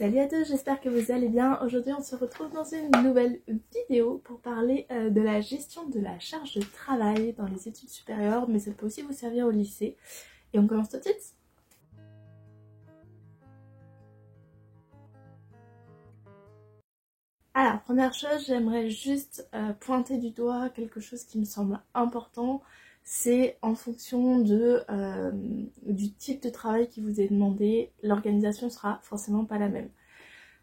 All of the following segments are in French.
Salut à tous, j'espère que vous allez bien. Aujourd'hui on se retrouve dans une nouvelle vidéo pour parler de la gestion de la charge de travail dans les études supérieures, mais ça peut aussi vous servir au lycée. Et on commence tout de suite. Alors, première chose, j'aimerais juste pointer du doigt quelque chose qui me semble important. C'est en fonction du type de travail qui vous est demandé, l'organisation sera forcément pas la même.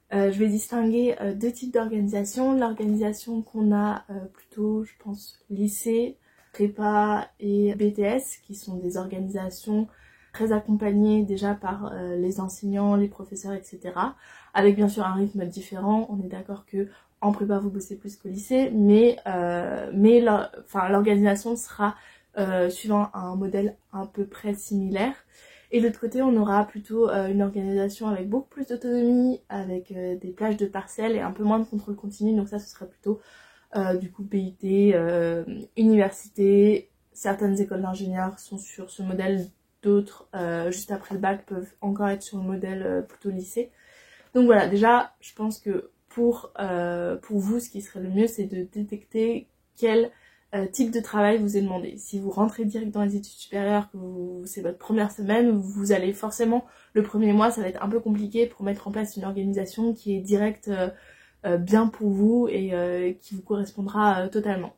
Je vais distinguer deux types d'organisation. L'organisation qu'on a plutôt, je pense, lycée, prépa et BTS, qui sont des organisations très accompagnées déjà par les enseignants, les professeurs, etc. Avec bien sûr un rythme différent. On est d'accord que en prépa vous bossez plus qu'au lycée, mais l'organisation sera suivant un modèle à peu près similaire. Et de l'autre côté, on aura plutôt une organisation avec beaucoup plus d'autonomie, avec des plages de partiels et un peu moins de contrôle continu. Donc ça, ce serait plutôt du coup PIT, université. Certaines écoles d'ingénieurs sont sur ce modèle, d'autres, juste après le bac, peuvent encore être sur le modèle plutôt lycée. Donc voilà, déjà, je pense que pour vous, ce qui serait le mieux, c'est de détecter quel type de travail vous est demandé. Si vous rentrez direct dans les études supérieures, que c'est votre première semaine, vous allez forcément, le premier mois, ça va être un peu compliqué pour mettre en place une organisation qui est directe bien pour vous et qui vous correspondra totalement.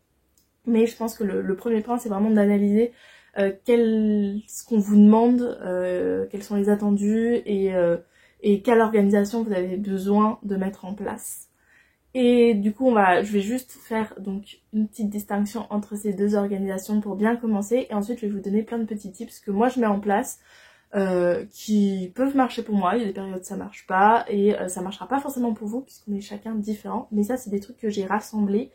Mais je pense que le premier point, c'est vraiment d'analyser ce qu'on vous demande, quels sont les attendus et quelle organisation vous avez besoin de mettre en place. Et du coup, je vais juste faire donc une petite distinction entre ces deux organisations pour bien commencer. Et ensuite, je vais vous donner plein de petits tips que moi je mets en place qui peuvent marcher pour moi. Il y a des périodes ça marche pas et ça marchera pas forcément pour vous puisqu'on est chacun différent. Mais ça, c'est des trucs que j'ai rassemblés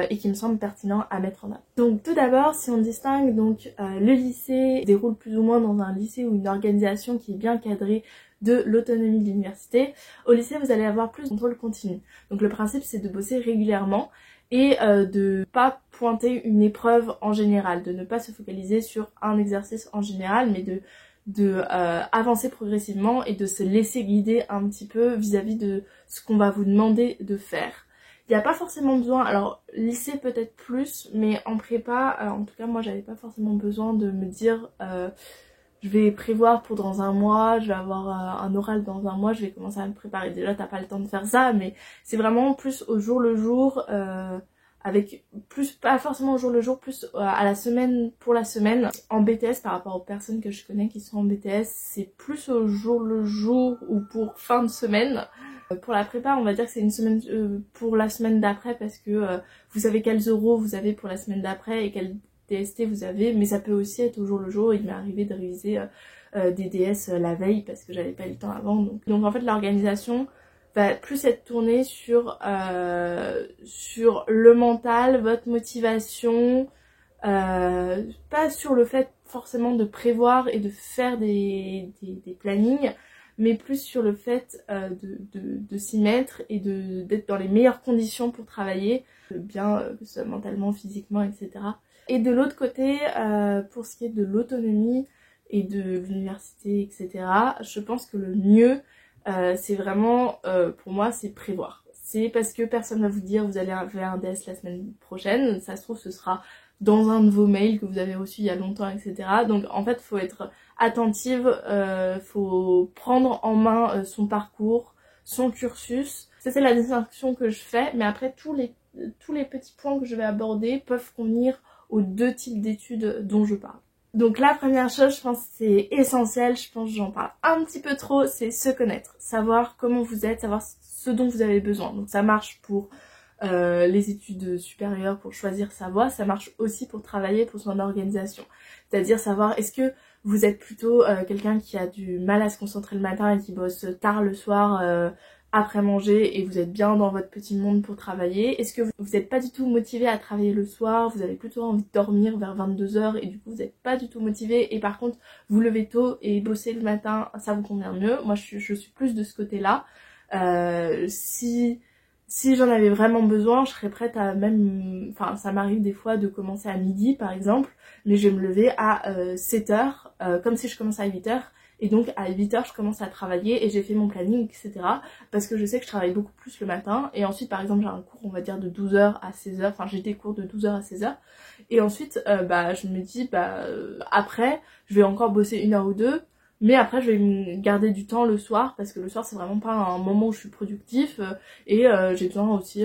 et qui me semblent pertinents à mettre en œuvre. Donc tout d'abord, si on distingue donc le lycée déroule plus ou moins dans un lycée ou une organisation qui est bien cadrée de l'autonomie de l'université. Au lycée, vous allez avoir plus de contrôle continu. Donc le principe, c'est de bosser régulièrement et de pas pointer une épreuve en général, de ne pas se focaliser sur un exercice en général, mais de avancer progressivement et de se laisser guider un petit peu vis-à-vis de ce qu'on va vous demander de faire. Il n'y a pas forcément besoin, alors lycée peut-être plus, mais en prépa, en tout cas moi j'avais pas forcément besoin de me dire je vais prévoir pour dans un mois, je vais avoir un oral dans un mois, je vais commencer à me préparer. Déjà t'as pas le temps de faire ça, mais c'est vraiment plus au jour le jour, avec plus, pas forcément au jour le jour, plus à la semaine pour la semaine. En BTS, par rapport aux personnes que je connais qui sont en BTS, c'est plus au jour le jour ou pour fin de semaine. Pour la prépa, on va dire que c'est une semaine pour la semaine d'après parce que vous savez quels euros vous avez pour la semaine d'après et quels DST vous avez, mais ça peut aussi être au jour le jour. Il m'est arrivé de réviser des DS la veille parce que j'avais pas eu le temps avant. Donc en fait l'organisation va plus être tournée sur le mental, votre motivation, pas sur le fait forcément de prévoir et de faire des plannings, mais plus sur le fait de s'y mettre et d'être dans les meilleures conditions pour travailler, bien que ce soit mentalement, physiquement, etc. Et de l'autre côté, pour ce qui est de l'autonomie et de l'université, etc., je pense que le mieux, c'est vraiment, pour moi, c'est prévoir. C'est parce que personne va vous dire vous allez faire un DS la semaine prochaine, ça se trouve ce sera dans un de vos mails que vous avez reçus il y a longtemps, etc. Donc en fait, faut être attentive, faut prendre en main son parcours, son cursus. Ça c'est la distinction que je fais, mais après tous les petits points que je vais aborder peuvent convenir aux deux types d'études dont je parle. Donc la première chose, je pense que c'est essentiel, je pense que j'en parle un petit peu trop, c'est se connaître, savoir comment vous êtes, savoir ce dont vous avez besoin. Donc ça marche pour les études supérieures, pour choisir sa voie, ça marche aussi pour travailler pour son organisation. C'est-à-dire savoir est-ce que vous êtes plutôt quelqu'un qui a du mal à se concentrer le matin et qui bosse tard le soir après manger et vous êtes bien dans votre petit monde pour travailler. Est-ce que vous n'êtes pas du tout motivé à travailler le soir, vous avez plutôt envie de dormir vers 22h et du coup vous n'êtes pas du tout motivé et par contre vous levez tôt et bossez le matin, ça vous convient mieux. Moi je suis plus de ce côté-là. Si j'en avais vraiment besoin, je serais prête à même... Enfin, ça m'arrive des fois de commencer à midi, par exemple, mais je vais me lever à 7h, comme si je commençais à 8h, Et donc à 8h je commence à travailler et j'ai fait mon planning, etc. Parce que je sais que je travaille beaucoup plus le matin. Et ensuite par exemple j'ai un cours on va dire de 12h à 16h, enfin j'ai des cours de 12h à 16h. Et ensuite je me dis après je vais encore bosser 1 heure ou deux. Mais après je vais me garder du temps le soir parce que le soir c'est vraiment pas un moment où je suis productif et j'ai besoin aussi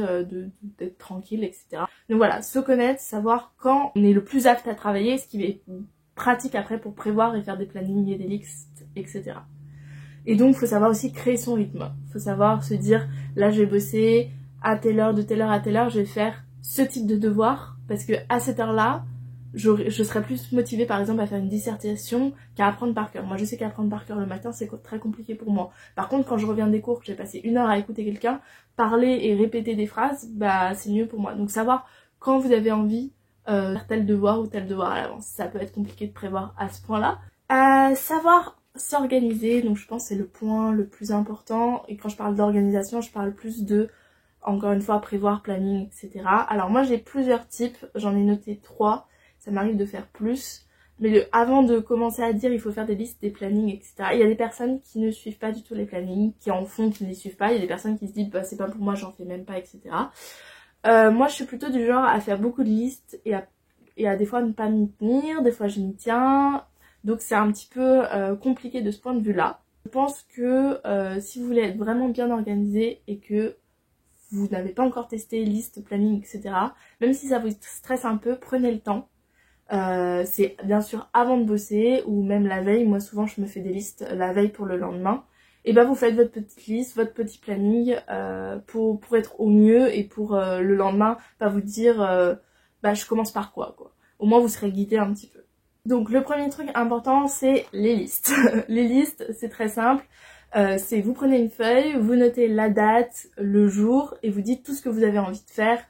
d'être tranquille, etc. Donc voilà, se connaître, savoir quand on est le plus apte à travailler, ce qui est pratique après pour prévoir et faire des plannings et des listes, etc. Et donc il faut savoir aussi créer son rythme. Il faut savoir se dire là je vais bosser à telle heure, de telle heure à telle heure, je vais faire ce type de devoir parce que à cette heure-là, je serais plus motivée par exemple à faire une dissertation qu'à apprendre par cœur. Moi je sais qu'apprendre par cœur le matin c'est très compliqué pour moi. Par contre quand je reviens des cours, que j'ai passé 1 heure à écouter quelqu'un parler et répéter des phrases, c'est mieux pour moi. Donc savoir quand vous avez envie faire tel devoir ou tel devoir à l'avance. Ça peut être compliqué de prévoir à ce point-là. Savoir s'organiser, donc je pense que c'est le point le plus important. Et quand je parle d'organisation, je parle plus de, encore une fois, prévoir, planning, etc. Alors moi j'ai plusieurs types, j'en ai noté 3. Ça m'arrive de faire plus, mais avant de commencer à dire il faut faire des listes, des plannings, etc. Il y a des personnes qui ne suivent pas du tout les plannings, qui en font, qui ne les suivent pas. Il y a des personnes qui se disent c'est pas pour moi, j'en fais même pas, etc. Moi je suis plutôt du genre à faire beaucoup de listes et à des fois ne pas m'y tenir, des fois je m'y tiens. Donc c'est un petit peu compliqué de ce point de vue là. Je pense que si vous voulez être vraiment bien organisé et que vous n'avez pas encore testé liste, planning, etc. Même si ça vous stresse un peu, prenez le temps. C'est bien sûr avant de bosser ou même la veille. Moi souvent je me fais des listes la veille pour le lendemain. Et vous faites votre petite liste, votre petit planning pour être au mieux et pour le lendemain pas vous dire je commence par quoi. Au moins vous serez guidé un petit peu. Donc le premier truc important c'est les listes. Les listes c'est très simple. C'est vous prenez une feuille, vous notez la date, le jour et vous dites tout ce que vous avez envie de faire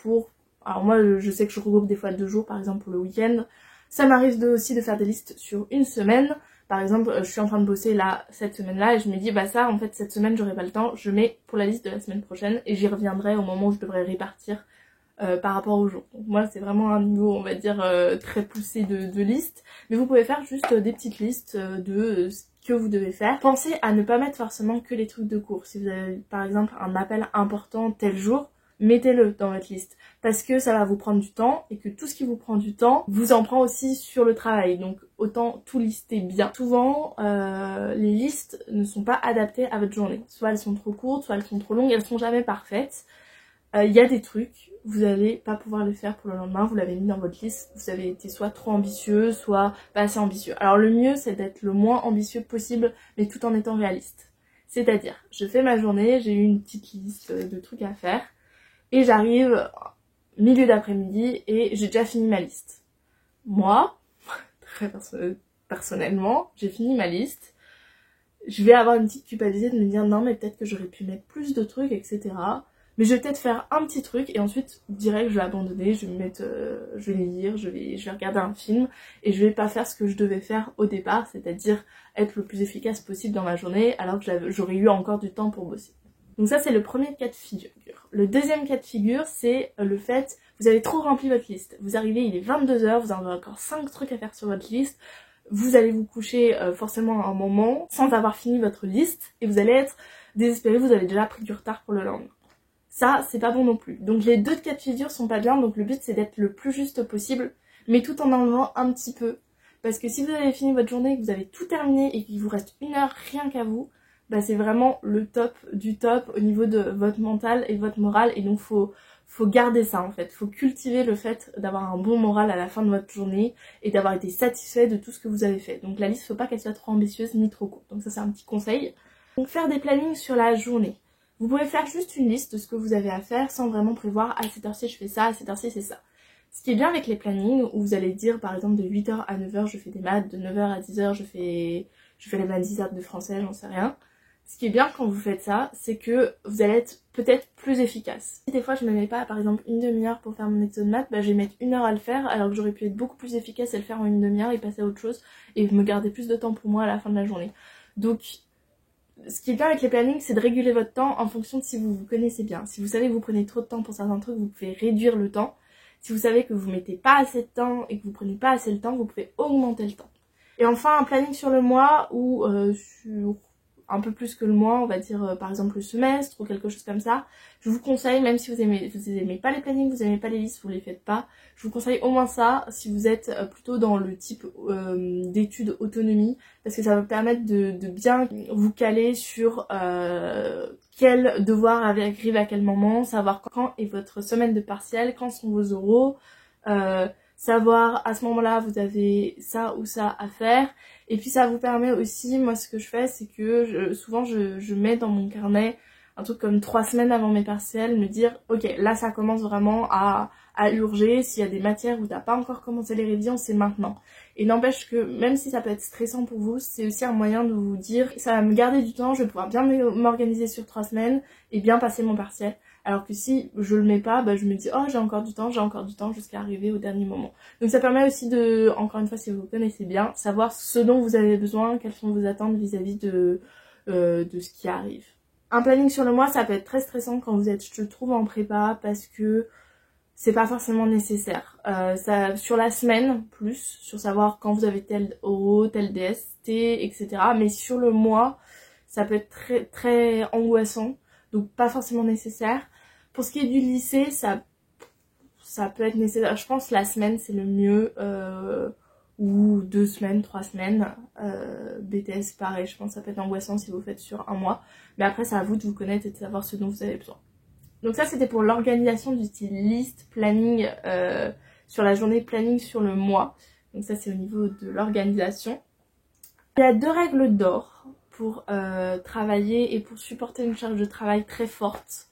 pour... Alors moi je sais que je regroupe des fois 2 jours par exemple pour le week-end. Ça m'arrive aussi de faire des listes sur une semaine. Par exemple je suis en train de bosser là cette semaine-là et je me dis ça en fait cette semaine j'aurai pas le temps. Je mets pour la liste de la semaine prochaine et j'y reviendrai au moment où je devrais répartir par rapport au jour. Donc moi c'est vraiment un niveau on va dire très poussé de liste. Mais vous pouvez faire juste des petites listes de ce que vous devez faire. Pensez à ne pas mettre forcément que les trucs de cours. Si vous avez par exemple un appel important tel jour, mettez-le dans votre liste parce que ça va vous prendre du temps et que tout ce qui vous prend du temps vous en prend aussi sur le travail, donc autant tout lister bien. Souvent les listes ne sont pas adaptées à votre journée, soit elles sont trop courtes, soit elles sont trop longues, elles sont jamais parfaites. Il y a des trucs, vous n'allez pas pouvoir les faire pour le lendemain, vous l'avez mis dans votre liste, vous avez été soit trop ambitieux, soit pas assez ambitieux. Alors le mieux c'est d'être le moins ambitieux possible, mais tout en étant réaliste. C'est-à-dire, je fais ma journée, j'ai eu une petite liste de trucs à faire, et j'arrive milieu d'après-midi et j'ai déjà fini ma liste. Moi, très personnellement, j'ai fini ma liste. Je vais avoir une petite culpabilité de me dire non mais peut-être que j'aurais pu mettre plus de trucs, etc. Mais je vais peut-être faire un petit truc et ensuite direct je vais abandonner, je vais me mettre, je vais lire, je vais regarder un film et je vais pas faire ce que je devais faire au départ, c'est-à-dire être le plus efficace possible dans ma journée alors que j'aurais eu encore du temps pour bosser. Donc ça c'est le premier cas de figure. Le deuxième cas de figure c'est le fait, vous avez trop rempli votre liste. Vous arrivez, il est 22h, vous avez encore 5 trucs à faire sur votre liste. Vous allez vous coucher forcément à un moment sans avoir fini votre liste et vous allez être désespéré, vous avez déjà pris du retard pour le lendemain. Ça c'est pas bon non plus. Donc les deux cas de figure sont pas bien, donc le but c'est d'être le plus juste possible mais tout en enlevant un petit peu. Parce que si vous avez fini votre journée, que vous avez tout terminé et qu'il vous reste 1 heure rien qu'à vous, c'est vraiment le top du top au niveau de votre mental et de votre morale et donc faut garder ça en fait, faut cultiver le fait d'avoir un bon moral à la fin de votre journée et d'avoir été satisfait de tout ce que vous avez fait. Donc la liste faut pas qu'elle soit trop ambitieuse ni trop courte, donc ça c'est un petit conseil. Donc faire des plannings sur la journée. Vous pouvez faire juste une liste de ce que vous avez à faire sans vraiment prévoir à cette heure-ci je fais ça, à cette heure-ci c'est ça. Ce qui est bien avec les plannings où vous allez dire par exemple de 8h à 9h je fais des maths, de 9h à 10h je fais les maths de français, j'en sais rien. Ce qui est bien quand vous faites ça, c'est que vous allez être peut-être plus efficace. Si des fois je me mets pas par exemple une demi-heure pour faire mon exo de maths, je vais mettre 1 heure à le faire alors que j'aurais pu être beaucoup plus efficace et le faire en une demi-heure et passer à autre chose et me garder plus de temps pour moi à la fin de la journée. Donc ce qui est bien avec les plannings c'est de réguler votre temps en fonction de si vous vous connaissez bien. Si vous savez que vous prenez trop de temps pour certains trucs, vous pouvez réduire le temps. Si vous savez que vous mettez pas assez de temps et que vous prenez pas assez le temps, vous pouvez augmenter le temps. Et enfin un planning sur le mois ou sur un peu plus que le mois, on va dire par exemple le semestre ou quelque chose comme ça. Je vous conseille, même si vous aimez pas les plannings, vous aimez pas les listes, vous les faites pas, je vous conseille au moins ça si vous êtes plutôt dans le type d'études autonomie, parce que ça va vous permettre de bien vous caler sur quel devoir arrive à quel moment, savoir quand est votre semaine de partiel, quand sont vos oraux, savoir à ce moment-là vous avez ça ou ça à faire. Et puis ça vous permet aussi, moi ce que je fais c'est que souvent je mets dans mon carnet un truc comme 3 semaines avant mes partiels, me dire ok là ça commence vraiment à urger, s'il y a des matières où t'as pas encore commencé les révisions c'est maintenant. Et n'empêche que même si ça peut être stressant pour vous, c'est aussi un moyen de vous dire ça va me garder du temps, je vais pouvoir bien m'organiser sur 3 semaines et bien passer mon partiel. Alors que si je le mets pas, bah je me dis oh j'ai encore du temps jusqu'à arriver au dernier moment. Donc ça permet aussi de, encore une fois si vous connaissez bien, savoir ce dont vous avez besoin, quelles sont vos attentes vis-à-vis de ce qui arrive. Un planning sur le mois ça peut être très stressant quand vous êtes je trouve en prépa parce que c'est pas forcément nécessaire. Ça, sur la semaine plus, sur savoir quand vous avez tel oraux, tel DST, etc. Mais sur le mois ça peut être très, très angoissant. Donc pas forcément nécessaire. Pour ce qui est du lycée, ça peut être nécessaire. Je pense la semaine c'est le mieux. Ou 2 semaines, 3 semaines. BTS pareil, je pense que ça peut être angoissant si vous faites sur un mois. Mais après c'est à vous de vous connaître et de savoir ce dont vous avez besoin. Donc ça c'était pour l'organisation du style liste, planning sur la journée, planning sur le mois. Donc ça c'est au niveau de l'organisation. Il y a 2 règles d'or pour travailler et pour supporter une charge de travail très forte.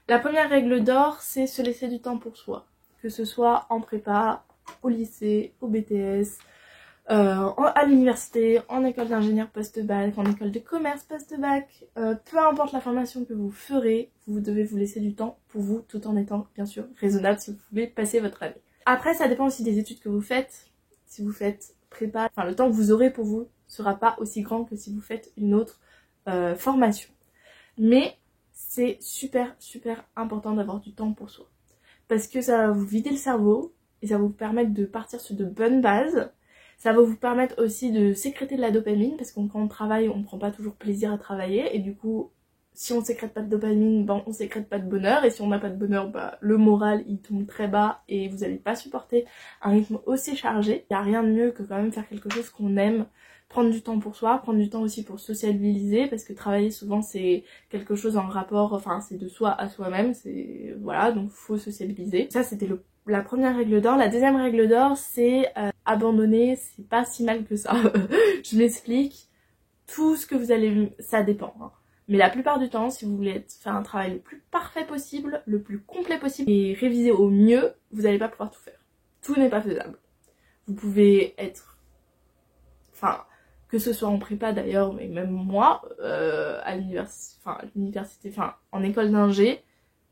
La première règle d'or, c'est se laisser du temps pour soi. Que ce soit en prépa, au lycée, au BTS, à l'université, en école d'ingénieur post-bac, en école de commerce post-bac, peu importe la formation que vous ferez, vous devez vous laisser du temps pour vous tout en étant bien sûr raisonnable si vous pouvez passer votre année. Après ça dépend aussi des études que vous faites. Si vous faites prépa, enfin le temps que vous aurez pour vous sera pas aussi grand que si vous faites une autre formation. Mais c'est super important d'avoir du temps pour soi. Parce que ça va vous vider le cerveau et ça va vous permettre de partir sur de bonnes bases. Ça va vous permettre aussi de sécréter de la dopamine parce que quand on travaille, on prend pas toujours plaisir à travailler et du coup, si on sécrète pas de dopamine, ben on sécrète pas de bonheur et si on n'a pas de bonheur, bah, le moral il tombe très bas et vous n'allez pas supporter un rythme aussi chargé. Il n'y a rien de mieux que quand même faire quelque chose qu'on aime, prendre du temps pour soi, prendre du temps aussi pour sociabiliser parce que travailler souvent c'est quelque chose en rapport, enfin c'est de soi à soi-même, c'est voilà, donc faut sociabiliser. Ça c'était la première règle d'or. La deuxième règle d'or c'est abandonner, c'est pas si mal que ça. Je m'explique, tout ce que vous allez, ça dépend hein. Mais la plupart du temps, si vous voulez faire un travail le plus parfait possible, le plus complet possible et réviser au mieux, vous n'allez pas pouvoir tout faire. Tout n'est pas faisable. Vous pouvez être, enfin, que ce soit en prépa d'ailleurs, mais même moi, à l'université, enfin, en école d'ingé,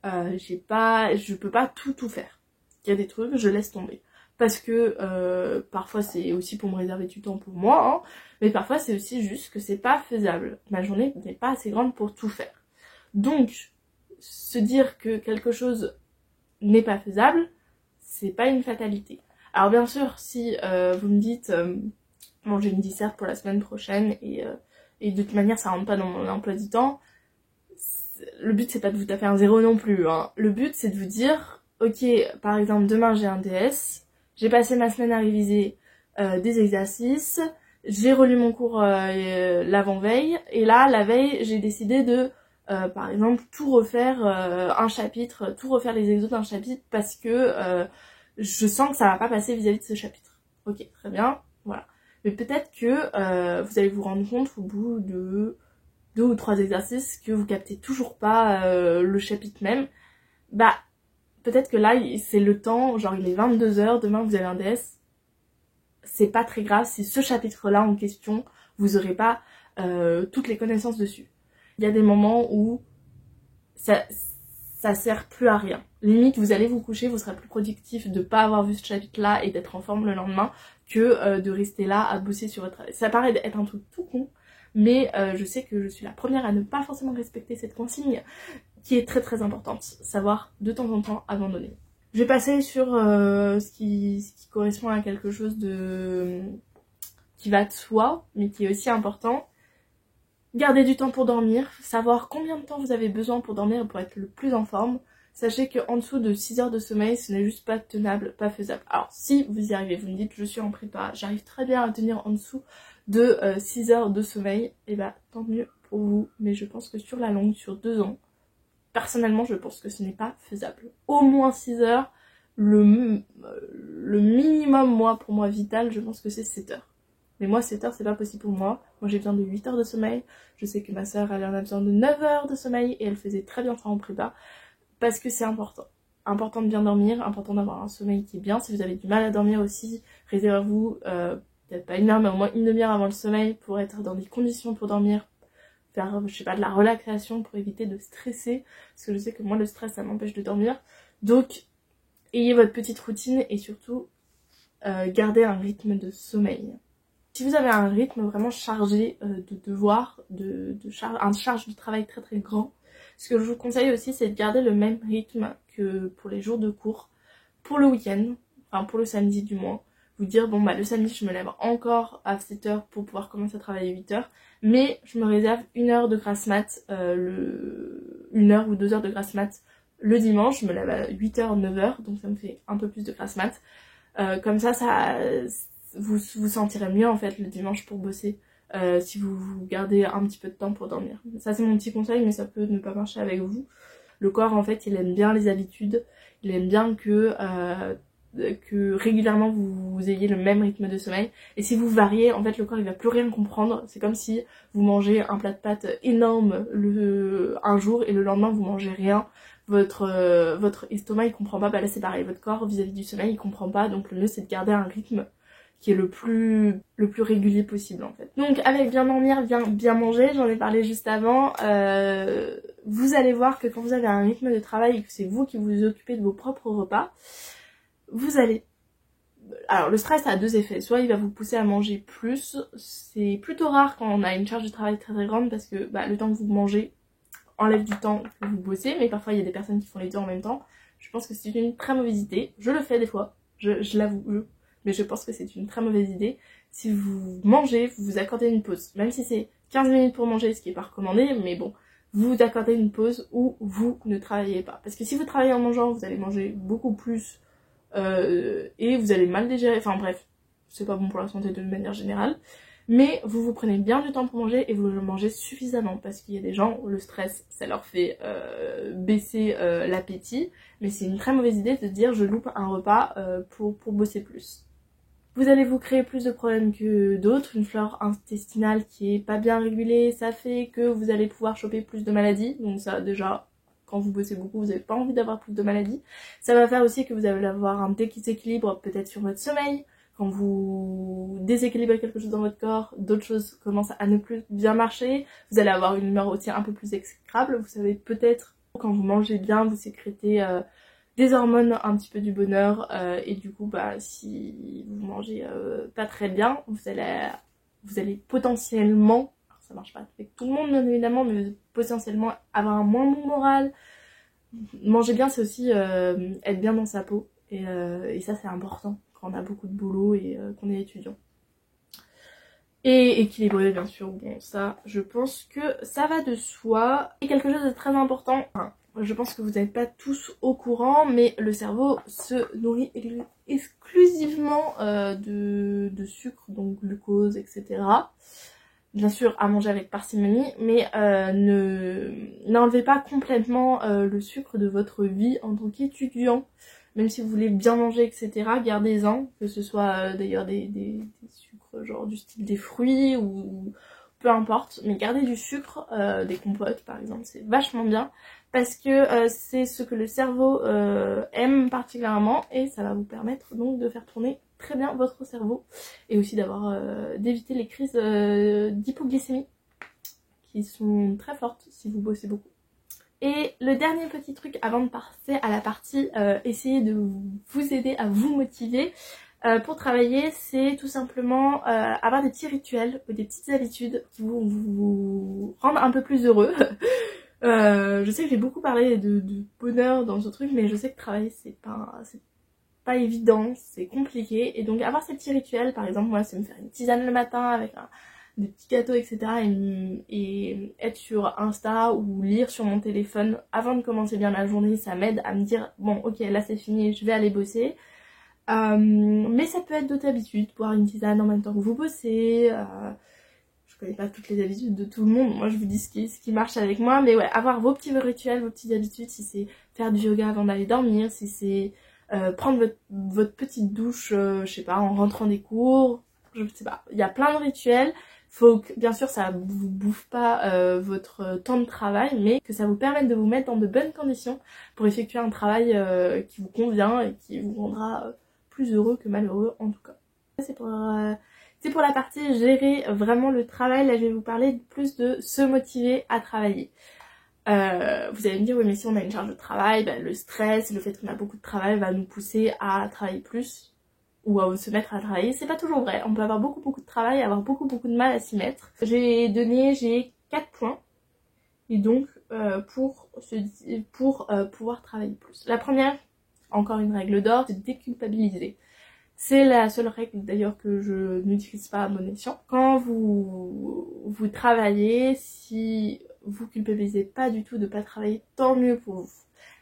je peux pas tout faire. Il y a des trucs, je laisse tomber. Parce que parfois c'est aussi pour me réserver du temps pour moi, hein, mais parfois c'est aussi juste que c'est pas faisable. Ma journée n'est pas assez grande pour tout faire. Donc, se dire que quelque chose n'est pas faisable, c'est pas une fatalité. Alors bien sûr, si vous me dites, bon j'ai une disserte pour la semaine prochaine et de toute manière ça rentre pas dans mon emploi du temps, le but c'est pas de vous taper un zéro non plus, hein. Le but c'est de vous dire, ok, par exemple demain j'ai un DS, j'ai passé ma semaine à réviser des exercices, j'ai relu mon cours l'avant-veille, et là, la veille, j'ai décidé de, par exemple, tout refaire un chapitre, tout refaire les exos d'un chapitre, parce que je sens que ça va pas passer vis-à-vis de ce chapitre. Ok, très bien, voilà. Mais peut-être que vous allez vous rendre compte au bout de 2 ou 3 exercices que vous captez toujours pas le chapitre même. Bah, peut-être que là, c'est le temps, genre il est 22h, demain vous avez un DS, c'est pas très grave si ce chapitre-là en question, vous aurez pas toutes les connaissances dessus. Il y a des moments où ça sert plus à rien. Limite, vous allez vous coucher, vous serez plus productif de pas avoir vu ce chapitre-là et d'être en forme le lendemain que de rester là à bosser sur votre travail. Ça paraît être un truc tout con, mais je sais que je suis la première à ne pas forcément respecter cette consigne qui est très importante, savoir de temps en temps abandonner. Je vais passer sur ce qui correspond à quelque chose de qui va de soi, mais qui est aussi important. Gardez du temps pour dormir, savoir combien de temps vous avez besoin pour dormir et pour être le plus en forme. Sachez qu'en dessous de 6 heures de sommeil, ce n'est juste pas tenable, pas faisable. Alors si vous y arrivez, vous me dites je suis en prépa, j'arrive très bien à tenir en dessous de 6 heures de sommeil, et bah tant mieux pour vous. Mais je pense que sur la longue, sur 2 ans, personnellement je pense que ce n'est pas faisable. Au moins 6 heures, le minimum pour moi vital, je pense que c'est 7 heures. Mais moi 7 heures c'est pas possible pour moi. Moi j'ai besoin de 8 heures de sommeil. Je sais que ma soeur elle en a besoin de 9 heures de sommeil et elle faisait très bien ça en prépa. Parce que c'est important. Important de bien dormir, important d'avoir un sommeil qui est bien. Si vous avez du mal à dormir aussi, réservez-vous peut-être pas une heure mais au moins une demi-heure avant le sommeil pour être dans des conditions pour dormir. Faire, je sais pas, de la relaxation pour éviter de stresser. Parce que je sais que moi le stress ça m'empêche de dormir. Donc ayez votre petite routine et surtout gardez un rythme de sommeil. Si vous avez un rythme vraiment chargé de devoirs, un charge de travail très très grand, ce que je vous conseille aussi c'est de garder le même rythme que pour les jours de cours, pour le week-end, enfin pour le samedi du moins. Vous dire bon bah le samedi je me lève encore à 7 heures pour pouvoir commencer à travailler 8 heures, mais je me réserve 1 heure de grasse mat, 1 heure ou 2 heures de grasse mat le dimanche, je me lève à 8 heures, 9 heures, donc ça me fait un peu plus de grasse mat. Comme ça vous vous sentirez mieux en fait le dimanche pour bosser si vous gardez un petit peu de temps pour dormir. Ça c'est mon petit conseil mais ça peut ne pas marcher avec vous. Le corps en fait il aime bien les habitudes, il aime bien que régulièrement vous ayez le même rythme de sommeil et si vous variez en fait le corps il va plus rien comprendre. C'est comme si vous mangez un plat de pâtes énorme un jour et le lendemain vous mangez rien. Votre estomac il comprend pas, bah là c'est pareil, votre corps vis-à-vis du sommeil il comprend pas, donc le mieux c'est de garder un rythme qui est le plus régulier possible en fait. Donc avec bien dormir, bien manger, j'en ai parlé juste avant, vous allez voir que quand vous avez un rythme de travail et que c'est vous qui vous occupez de vos propres repas, vous allez... Alors le stress a 2 effets, soit il va vous pousser à manger plus, c'est plutôt rare quand on a une charge de travail très très grande parce que le temps que vous mangez enlève du temps que vous bossez, mais parfois il y a des personnes qui font les deux en même temps. Je pense que c'est une très mauvaise idée, je le fais des fois, je l'avoue, mais je pense que c'est une très mauvaise idée. Si vous mangez, vous vous accordez une pause, même si c'est 15 minutes pour manger, ce qui est pas recommandé, mais bon, vous vous accordez une pause où vous ne travaillez pas. Parce que si vous travaillez en mangeant, vous allez manger beaucoup plus et vous allez mal digérer, enfin bref, c'est pas bon pour la santé de manière générale. Mais vous prenez bien du temps pour manger et vous le mangez suffisamment parce qu'il y a des gens où le stress ça leur fait baisser l'appétit, mais c'est une très mauvaise idée de dire je loupe un repas pour bosser plus. Vous allez vous créer plus de problèmes que d'autres, une flore intestinale qui est pas bien régulée, ça fait que vous allez pouvoir choper plus de maladies, donc ça déjà quand vous bossez beaucoup vous n'avez pas envie d'avoir plus de maladies. Ça va faire aussi que vous allez avoir un déséquilibre peut-être sur votre sommeil. Quand vous déséquilibrez quelque chose dans votre corps, d'autres choses commencent à ne plus bien marcher. Vous allez avoir une humeur aussi un peu plus exécrable. Vous savez peut-être quand vous mangez bien, vous sécrétez des hormones un petit peu du bonheur. Et du coup, si vous mangez pas très bien, vous allez potentiellement, alors ça marche pas avec tout le monde bien évidemment, mais potentiellement avoir un moins bon moral. Manger bien, c'est aussi être bien dans sa peau. Et ça, c'est important quand on a beaucoup de boulot et qu'on est étudiant. Et équilibré, bien sûr. Bon, ça, je pense que ça va de soi. Et quelque chose de très important, je pense que vous n'êtes pas tous au courant, mais le cerveau se nourrit exclusivement de sucre, donc glucose, etc. Bien sûr, à manger avec parcimonie, mais n'enlevez pas complètement le sucre de votre vie en tant qu'étudiant. Même si vous voulez bien manger, etc., gardez-en, que ce soit d'ailleurs des sucres genre du style des fruits ou peu importe, mais gardez du sucre, des compotes par exemple, c'est vachement bien, parce que c'est ce que le cerveau aime particulièrement, et ça va vous permettre donc de faire tourner très bien votre cerveau, et aussi d'éviter les crises d'hypoglycémie, qui sont très fortes si vous bossez beaucoup. Et le dernier petit truc avant de passer à la partie essayer de vous aider à vous motiver pour travailler, c'est tout simplement avoir des petits rituels ou des petites habitudes qui vont vous rendre un peu plus heureux. Je sais que j'ai beaucoup parlé de bonheur dans ce truc, mais je sais que travailler c'est pas évident, c'est compliqué. Et donc avoir ces petits rituels, par exemple moi c'est me faire une tisane le matin avec des petits gâteaux, etc. Et être sur Insta ou lire sur mon téléphone avant de commencer bien la journée, ça m'aide à me dire bon ok là c'est fini, je vais aller bosser. Mais ça peut être d'autres habitudes, boire une tisane en même temps que vous bossez. Je connais pas toutes les habitudes de tout le monde, moi je vous dis ce qui marche avec moi, mais ouais, avoir vos petits rituels, vos petites habitudes, si c'est faire du yoga avant d'aller dormir, si c'est prendre votre petite douche, je sais pas, en rentrant des cours, je sais pas, il y a plein de rituels. Faut que, bien sûr, ça vous bouffe pas votre temps de travail, mais que ça vous permette de vous mettre dans de bonnes conditions pour effectuer un travail qui vous convient et qui vous rendra plus heureux que malheureux en tout cas. C'est pour la partie gérer vraiment le travail. Là je vais vous parler plus de se motiver à travailler. Vous allez me dire oui mais si on a une charge de travail, bah, le stress, le fait qu'on a beaucoup de travail va nous pousser à travailler plus ou à se mettre à travailler. C'est pas toujours vrai, on peut avoir beaucoup de travail et avoir beaucoup de mal à s'y mettre. J'ai 4 points et donc pour pouvoir travailler plus. La première, encore une règle d'or, c'est de déculpabiliser. C'est la seule règle d'ailleurs que je n'utilise pas à bon escient. Quand vous travaillez, si vous culpabilisez pas du tout de pas travailler, tant mieux pour vous.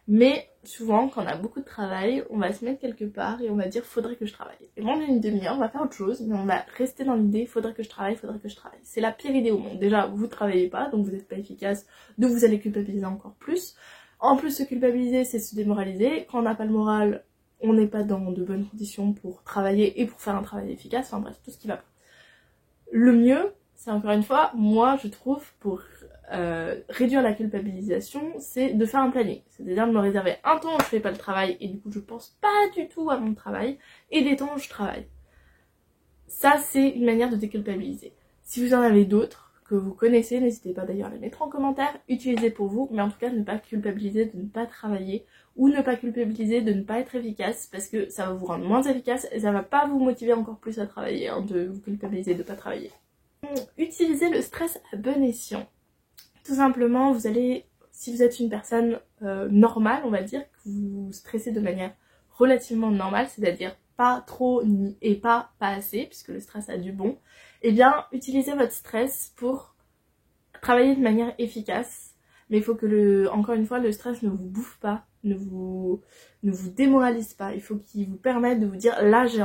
Mais souvent, quand on a beaucoup de travail, on va se mettre quelque part et on va dire faudrait que je travaille. Et pendant une demi-heure, on va faire autre chose, mais on va rester dans l'idée faudrait que je travaille. C'est la pire idée au monde. Déjà, vous travaillez pas, donc vous n'êtes pas efficace, donc vous allez culpabiliser encore plus. En plus, se culpabiliser, c'est se démoraliser. Quand on n'a pas le moral, on n'est pas dans de bonnes conditions pour travailler et pour faire un travail efficace, enfin bref, tout ce qui va pas. Le mieux, c'est encore une fois, moi je trouve, pour réduire la culpabilisation, c'est de faire un planning. C'est-à-dire de me réserver un temps où je fais pas le travail et du coup je pense pas du tout à mon travail, et des temps où je travaille. Ça c'est une manière de déculpabiliser. Si vous en avez d'autres que vous connaissez, n'hésitez pas d'ailleurs à les mettre en commentaire, utilisez pour vous, mais en tout cas ne pas culpabiliser de ne pas travailler ou ne pas culpabiliser de ne pas être efficace parce que ça va vous rendre moins efficace et ça va pas vous motiver encore plus à travailler, hein, de vous culpabiliser de ne pas travailler. Utilisez le stress à bon escient. Tout simplement, si vous êtes une personne normale, on va dire, que vous stressez de manière relativement normale, c'est-à-dire pas trop et pas assez, puisque le stress a du bon, eh bien, utilisez votre stress pour travailler de manière efficace. Mais il faut que, encore une fois, le stress ne vous bouffe pas, ne vous démoralise pas. Il faut qu'il vous permette de vous dire, là j'ai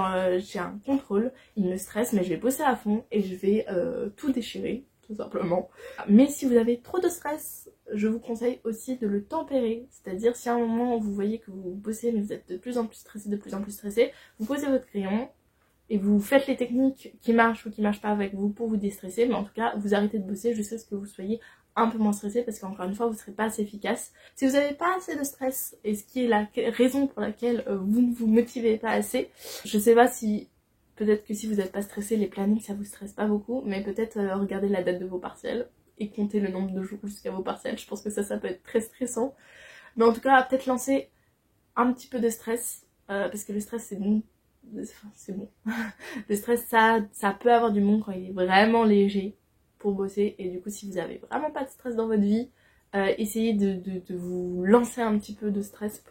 un contrôle, il me stresse, mais je vais bosser à fond et je vais tout déchirer, tout simplement. Mais si vous avez trop de stress, je vous conseille aussi de le tempérer. C'est-à-dire si à un moment vous voyez que vous bossez mais vous êtes de plus en plus stressé, vous posez votre crayon et vous faites les techniques qui marchent ou qui marchent pas avec vous pour vous déstresser, mais en tout cas vous arrêtez de bosser jusqu'à ce que vous soyez un peu moins stressé parce qu'encore une fois vous ne serez pas assez efficace. Si vous n'avez pas assez de stress, et ce qui est la raison pour laquelle vous ne vous motivez pas assez, je sais pas si, peut-être que si vous n'êtes pas stressé, les plannings ça vous stresse pas beaucoup, mais peut-être regardez la date de vos partiels et comptez le nombre de jours jusqu'à vos partiels, je pense que ça peut être très stressant. Mais en tout cas peut-être lancer un petit peu de stress, parce que le stress c'est bon. C'est bon. Le stress ça peut avoir du bon quand il est vraiment léger pour bosser, et du coup si vous avez vraiment pas de stress dans votre vie, essayez de vous lancer un petit peu de stress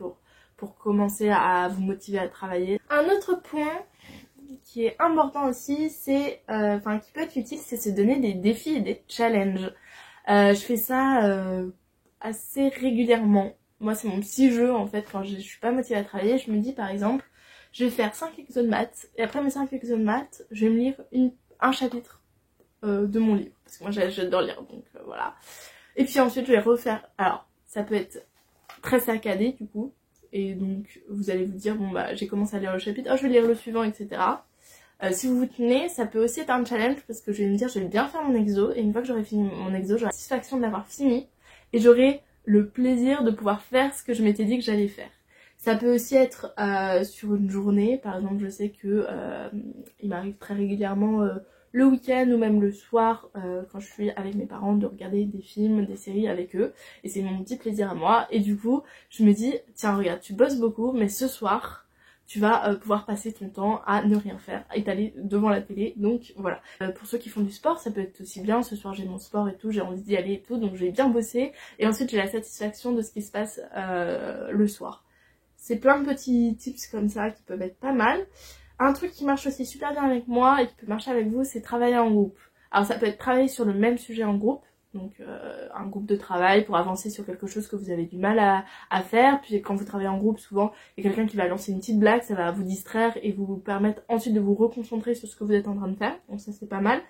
pour commencer à vous motiver à travailler. Un autre point qui est important aussi, c'est qui peut être utile, c'est se donner des défis et des challenges. Je fais ça assez régulièrement. Moi c'est mon petit jeu en fait, quand je suis pas motivée à travailler, je me dis par exemple je vais faire 5 exos de maths, et après mes 5 exos de maths, je vais me lire un chapitre de mon livre, parce que moi j'adore lire, donc voilà. Et puis ensuite je vais refaire, alors ça peut être très saccadé du coup, et donc vous allez vous dire bon bah j'ai commencé à lire le chapitre, oh je vais lire le suivant, etc. Si vous vous tenez, ça peut aussi être un challenge, parce que je vais me dire je vais bien faire mon exo, et une fois que j'aurai fini mon exo, j'aurai la satisfaction de l'avoir fini, et j'aurai le plaisir de pouvoir faire ce que je m'étais dit que j'allais faire. Ça peut aussi être sur une journée, par exemple je sais que il m'arrive très régulièrement le week-end ou même le soir quand je suis avec mes parents de regarder des films, des séries avec eux, et c'est mon petit plaisir à moi, et du coup je me dis tiens regarde tu bosses beaucoup mais ce soir tu vas pouvoir passer ton temps à ne rien faire, à étaler devant la télé, donc voilà. Pour ceux qui font du sport, ça peut être aussi bien, ce soir j'ai mon sport et tout, j'ai envie d'y aller et tout, donc je vais bien bosser, et ensuite j'ai la satisfaction de ce qui se passe le soir. c'est plein de petits tips comme ça qui peuvent être pas mal. Un truc qui marche aussi super bien avec moi et qui peut marcher avec vous, c'est travailler en groupe. Alors ça peut être travailler sur le même sujet en groupe, donc un groupe de travail pour avancer sur quelque chose que vous avez du mal à faire. Puis quand vous travaillez en groupe, souvent il y a quelqu'un qui va lancer une petite blague, ça va vous distraire et vous permettre ensuite de vous reconcentrer sur ce que vous êtes en train de faire, donc ça c'est pas mal.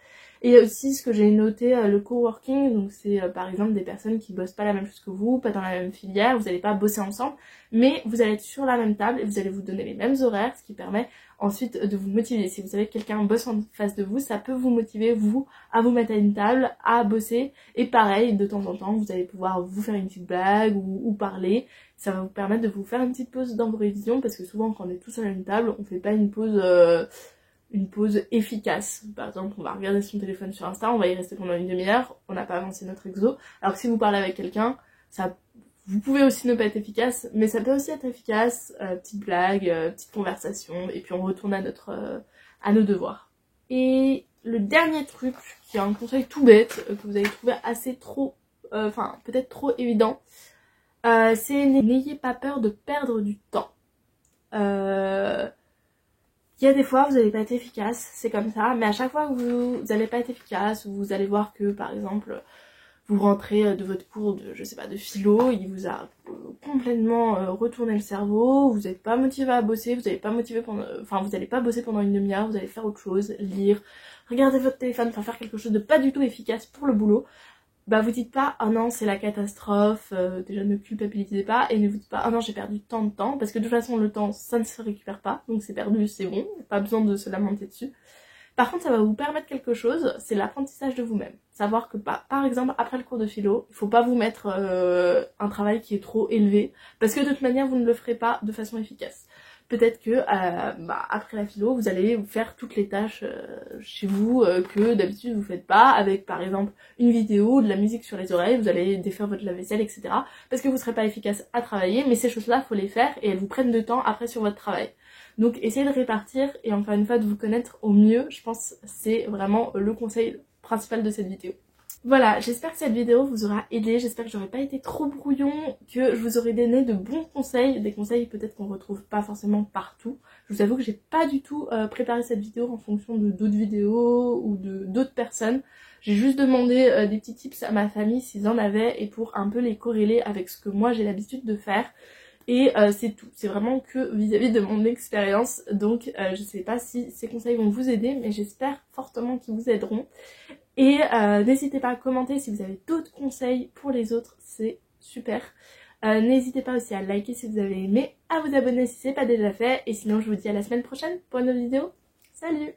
Et il y a aussi ce que j'ai noté, le coworking, donc c'est par exemple des personnes qui bossent pas la même chose que vous, pas dans la même filière, vous n'allez pas bosser ensemble, mais vous allez être sur la même table et vous allez vous donner les mêmes horaires, ce qui permet ensuite de vous motiver. Si vous savez que quelqu'un bosse en face de vous, ça peut vous motiver, vous, à vous mettre à une table, à bosser, et pareil, de temps en temps, vous allez pouvoir vous faire une petite blague ou parler, ça va vous permettre de vous faire une petite pause dans vos révisions, parce que souvent quand on est tous à une table, on fait pas une pause efficace. Par exemple, on va regarder son téléphone sur Insta, on va y rester pendant une demi-heure, on n'a pas avancé notre exo. Alors que si vous parlez avec quelqu'un, ça, vous pouvez aussi ne pas être efficace, mais ça peut aussi être efficace. Petite blague, petite conversation, et puis on retourne à nos devoirs. Et le dernier truc, qui est un conseil tout bête, que vous allez trouver assez peut-être trop évident, c'est n'ayez pas peur de perdre du temps. Il y a des fois vous n'allez pas être efficace, c'est comme ça, mais à chaque fois que vous n'allez pas être efficace, vous allez voir que par exemple vous rentrez de votre cours de, je sais pas, de philo, il vous a complètement retourné le cerveau, vous n'êtes pas motivé à bosser, vous n'allez pas bosser pendant une demi-heure, vous allez faire autre chose, lire, regarder votre téléphone, faire quelque chose de pas du tout efficace pour le boulot. Bah vous dites pas oh non c'est la catastrophe, déjà ne culpabilisez pas, et ne vous dites pas oh non j'ai perdu tant de temps, parce que de toute façon le temps ça ne se récupère pas, donc c'est perdu, c'est bon, pas besoin de se lamenter dessus. Par contre ça va vous permettre quelque chose, c'est l'apprentissage de vous-même. Savoir que par exemple après le cours de philo, il faut pas vous mettre un travail qui est trop élevé, parce que de toute manière vous ne le ferez pas de façon efficace. Peut-être que après la philo, vous allez vous faire toutes les tâches chez vous que d'habitude vous faites pas, avec par exemple une vidéo, de la musique sur les oreilles, vous allez défaire votre lave-vaisselle, etc. Parce que vous serez pas efficace à travailler, mais ces choses-là, faut les faire et elles vous prennent de temps après sur votre travail. Donc essayez de répartir et encore une fois de vous connaître au mieux, je pense que c'est vraiment le conseil principal de cette vidéo. Voilà, j'espère que cette vidéo vous aura aidé, j'espère que j'aurais pas été trop brouillon, que je vous aurai donné de bons conseils, des conseils peut-être qu'on retrouve pas forcément partout. Je vous avoue que j'ai pas du tout préparé cette vidéo en fonction de d'autres vidéos ou de d'autres personnes. J'ai juste demandé des petits tips à ma famille s'ils en avaient et pour un peu les corréler avec ce que moi j'ai l'habitude de faire. Et c'est tout, c'est vraiment que vis-à-vis de mon expérience, donc je sais pas si ces conseils vont vous aider, mais j'espère fortement qu'ils vous aideront. Et n'hésitez pas à commenter si vous avez d'autres conseils pour les autres, c'est super. N'hésitez pas aussi à liker si vous avez aimé, à vous abonner si c'est pas déjà fait, et sinon je vous dis à la semaine prochaine pour une autre vidéo. Salut!